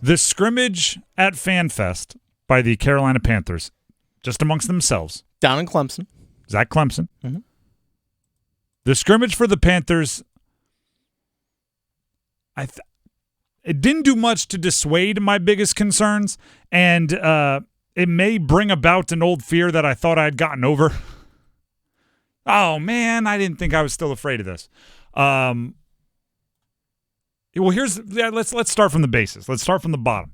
The scrimmage at FanFest by the Carolina Panthers, just amongst themselves. Down in Clemson. Zach Clemson. Mm-hmm. The scrimmage for the Panthers, it didn't do much to dissuade my biggest concerns, and it may bring about an old fear that I thought I had gotten over. Oh, man, I didn't think I was still afraid of this. Well, let's start from the basis. Let's start from the bottom.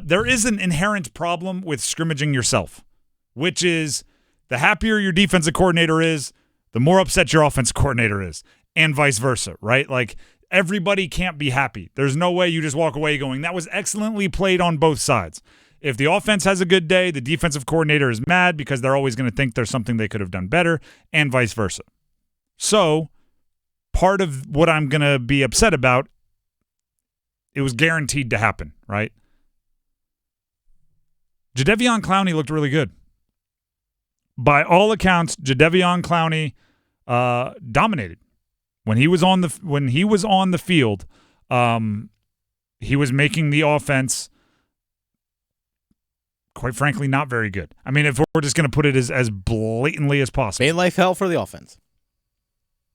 There is an inherent problem with scrimmaging yourself, which is the happier your defensive coordinator is, the more upset your offensive coordinator is, and vice versa, right? Like, everybody can't be happy. There's no way you just walk away going, that was excellently played on both sides. If the offense has a good day, the defensive coordinator is mad because they're always going to think there's something they could have done better, and vice versa. So, part of what I'm going to be upset about, it was guaranteed to happen, right? Jadeveon Clowney looked really good. By all accounts, Jadeveon Clowney dominated. When he was on the field, he was making the offense, quite frankly, not very good. I mean, if we're just going to put it as blatantly as possible. Made life hell for the offense.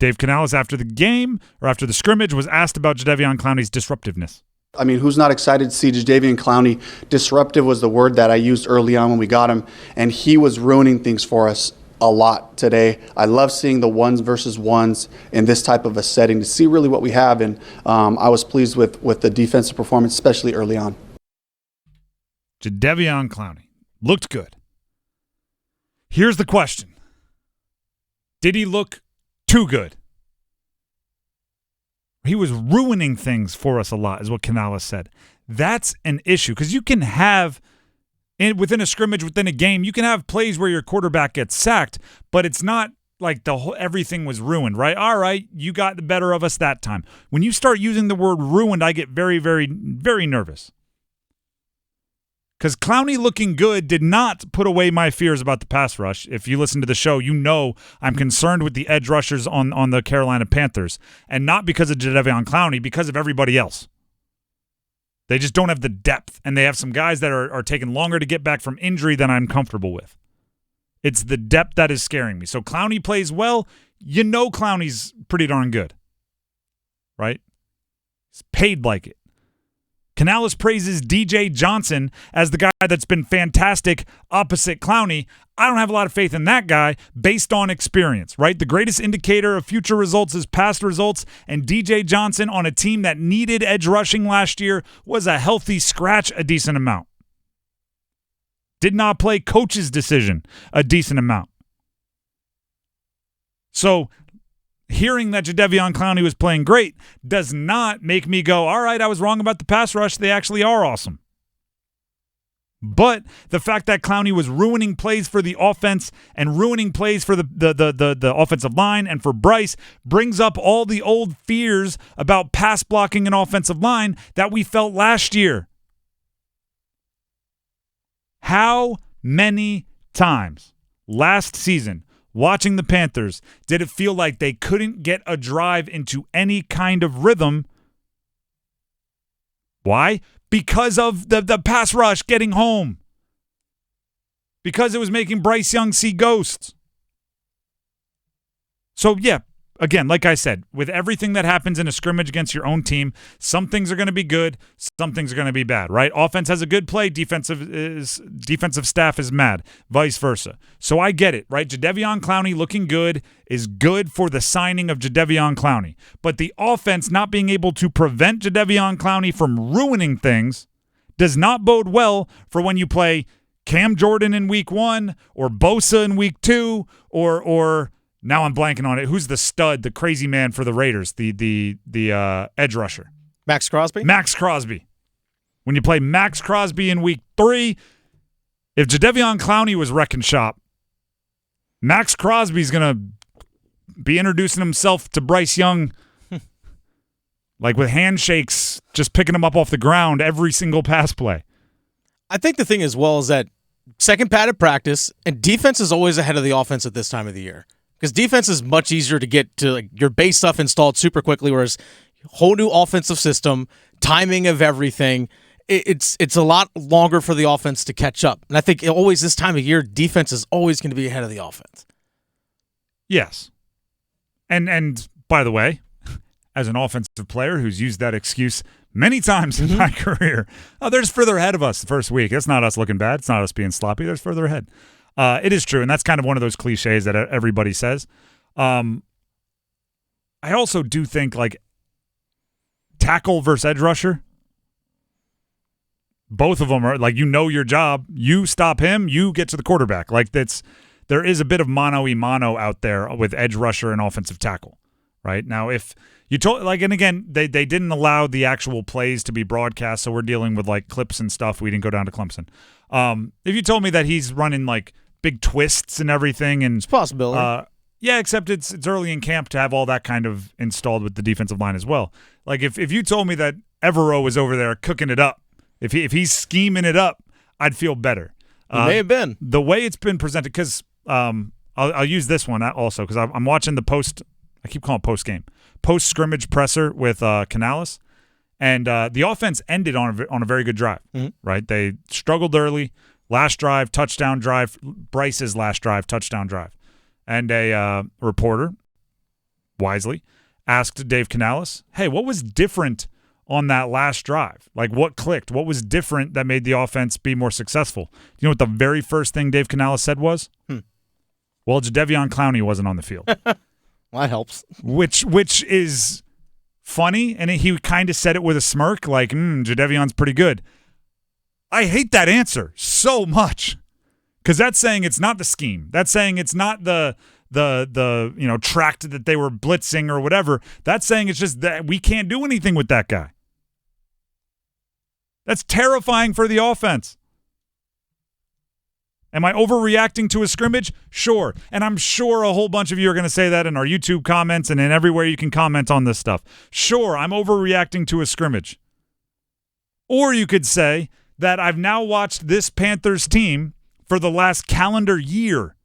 Dave Canales, after the game, or after the scrimmage, was asked about Jadeveon Clowney's disruptiveness. I mean, who's not excited to see Jadeveon Clowney? Disruptive was the word that I used early on when we got him, and he was ruining things for us a lot today. I love seeing the ones versus ones in this type of a setting to see really what we have, and I was pleased with the defensive performance, especially early on. Jadeveon Clowney looked good. Here's the question. Did he look too good? He was ruining things for us a lot, is what Canales said. That's an issue, because you can have, within a scrimmage, within a game, you can have plays where your quarterback gets sacked, but it's not like everything was ruined, right? All right, you got the better of us that time. When you start using the word ruined, I get very, very, very nervous. Because Clowney looking good did not put away my fears about the pass rush. If you listen to the show, you know I'm concerned with the edge rushers on the Carolina Panthers. And not because of Jadeveon Clowney, because of everybody else. They just don't have the depth. And they have some guys that are taking longer to get back from injury than I'm comfortable with. It's the depth that is scaring me. So Clowney plays well. You know Clowney's pretty darn good. Right? He's paid like it. Canales praises DJ Johnson as the guy that's been fantastic opposite Clowney. I don't have a lot of faith in that guy based on experience, right? The greatest indicator of future results is past results, and DJ Johnson on a team that needed edge rushing last year was a healthy scratch a decent amount. Did not play coach's decision a decent amount. So, hearing that Jadeveon Clowney was playing great does not make me go, all right, I was wrong about the pass rush. They actually are awesome. But the fact that Clowney was ruining plays for the offense and ruining plays for the offensive line and for Bryce brings up all the old fears about pass blocking an offensive line that we felt last year. How many times last season, watching the Panthers, did it feel like they couldn't get a drive into any kind of rhythm? Why? Because of the pass rush getting home. Because it was making Bryce Young see ghosts. So, yeah, again, like I said, with everything that happens in a scrimmage against your own team, some things are going to be good, some things are going to be bad, right? Offense has a good play, defensive staff is mad, vice versa. So I get it, right? Jadeveon Clowney looking good is good for the signing of Jadeveon Clowney. But the offense not being able to prevent Jadeveon Clowney from ruining things does not bode well for when you play Cam Jordan in week 1 or Bosa in week 2 or now I'm blanking on it. Who's the stud, the crazy man for the Raiders, the edge rusher? Max Crosby? Max Crosby. When you play Max Crosby in week 3, if Jadeveon Clowney was wrecking shop, Max Crosby's going to be introducing himself to Bryce Young like with handshakes, just picking him up off the ground every single pass play. I think the thing as well is that second padded practice, and defense is always ahead of the offense at this time of the year. Because defense is much easier to get to your base stuff installed super quickly, whereas whole new offensive system, timing of everything, it's a lot longer for the offense to catch up. And I think always this time of year, defense is always going to be ahead of the offense. Yes. And by the way, as an offensive player who's used that excuse many times in my career, there's further ahead of us the first week. It's not us looking bad. It's not us being sloppy. There's further ahead. It is true, and that's kind of one of those cliches that everybody says. I also do think, like, tackle versus edge rusher, both of them are, like, your job. You stop him, you get to the quarterback. Like, there is a bit of mano-a-mano out there with edge rusher and offensive tackle, right? Now, if you told, like, and again, they didn't allow the actual plays to be broadcast, so we're dealing with, like, clips and stuff. We didn't go down to Clemson. If you told me that he's running, like, big twists and everything, and it's a possibility. Yeah, except it's early in camp to have all that kind of installed with the defensive line as well. Like, if you told me that Evero was over there cooking it up, if he's scheming it up, I'd feel better. It may have been. The way it's been presented, because I'll use this one also, because I'm watching the I keep calling it post-game, post-scrimmage presser with Canales, and the offense ended on a very good drive, right? They struggled early. Last drive, touchdown drive, Bryce's last drive, touchdown drive. And a reporter, wisely, asked Dave Canales, hey, what was different on that last drive? Like, what clicked? What was different that made the offense be more successful? You know what the very first thing Dave Canales said was? Well, Jadeveon Clowney wasn't on the field. Well, that helps. Which is funny, and he kind of said it with a smirk, like, Jadeveon's pretty good. I hate that answer so much, because that's saying it's not the scheme. That's saying it's not the tract that they were blitzing or whatever. That's saying it's just that we can't do anything with that guy. That's terrifying for the offense. Am I overreacting to a scrimmage? Sure. And I'm sure a whole bunch of you are going to say that in our YouTube comments and in everywhere you can comment on this stuff. Sure, I'm overreacting to a scrimmage. Or you could say that I've now watched this Panthers team for the last calendar year,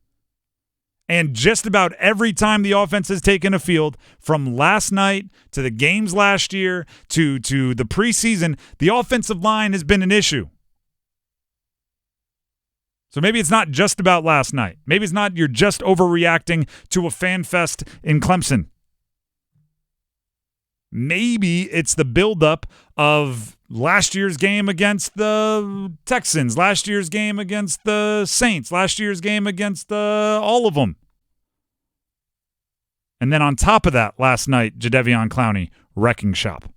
and just about every time the offense has taken a field, from last night to the games last year to the preseason, the offensive line has been an issue. So maybe it's not just about last night. Maybe it's not you're just overreacting to a fan fest in Clemson. Maybe it's the buildup of last year's game against the Texans, last year's game against the Saints, last year's game against all of them. And then on top of that, last night, Jadeveon Clowney, wrecking shop.